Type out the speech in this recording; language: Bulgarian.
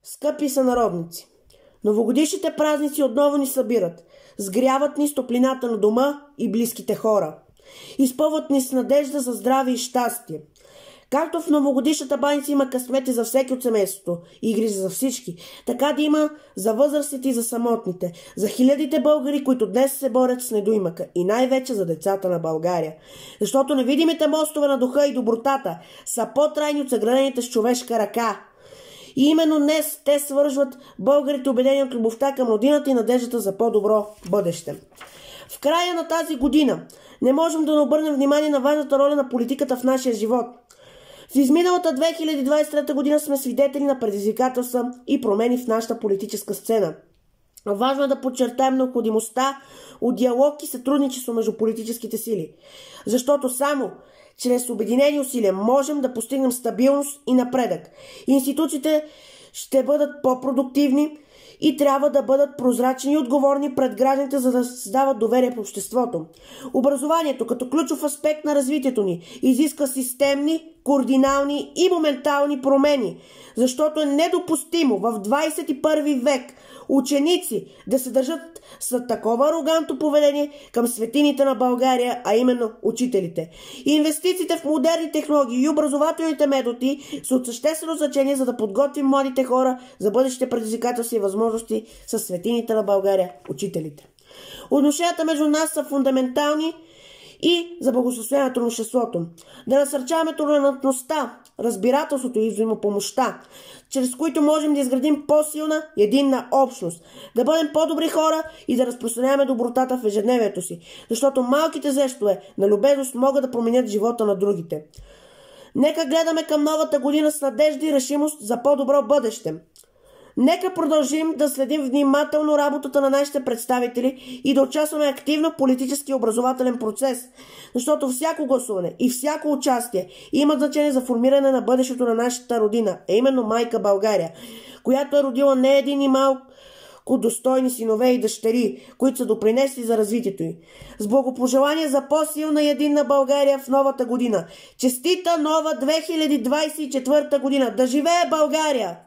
Скъпи сънародници, новогодишните празници отново ни събират, сгряват ни с топлината на дома и близките хора, изпълват ни с надежда за здраве и щастие. Както в новогодишната баница има късмети за всеки от семейството и грижи за всички, така да има за възрастните и за самотните, за хилядите българи, които днес се борят с недоимъка и най-вече за децата на България. Защото невидимите мостове на духа и добротата са по-трайни от съградените с човешка ръка. И именно днес те свържват българите, убедени от любовта към родината и надеждата за по-добро бъдеще. В края на тази година не можем да не обърнем внимание на важната роля на политиката в нашия живот. В изминалата 2023 година сме свидетели на предизвикателства и промени в нашата политическа сцена. Важно е да подчертаем необходимостта от диалог и сътрудничество между политическите сили, защото само чрез обединени усилия можем да постигнем стабилност и напредък. Институциите ще бъдат по-продуктивни и трябва да бъдат прозрачни и отговорни пред гражданите, за да създават доверие в обществото. Образованието, като ключов аспект на развитието ни, изисква системни, координални и моментални промени, защото е недопустимо в 21 век ученици да се държат с такова арогантно поведение към светините на България, а именно учителите. Инвестициите в модерни технологии и образователните методи са от съществено значение, за да подготвим младите хора за бъдещите предизвикателства и възможности с светините на България, учителите. Отношенията между нас са фундаментални и за благосъстоянието на обществото. Да насърчаваме толерантността, разбирателството и взаимопомощта, чрез които можем да изградим по-силна и единна общност, да бъдем по-добри хора и да разпространяваме добротата в ежедневието си, защото малките жестове на любезност могат да променят живота на другите. Нека гледаме към новата година с надежда и решимост за по-добро бъдеще. Нека продължим да следим внимателно работата на нашите представители и да участваме активно в политически и образователен процес, защото всяко гласуване и всяко участие има значение за формиране на бъдещето на нашата родина, а именно майка България, която е родила не един и малко достойни синове и дъщери, които са допринесли за развитието й. С благопожелание за по-силна и единна България в новата година. Честита нова 2024 година! Да живее България!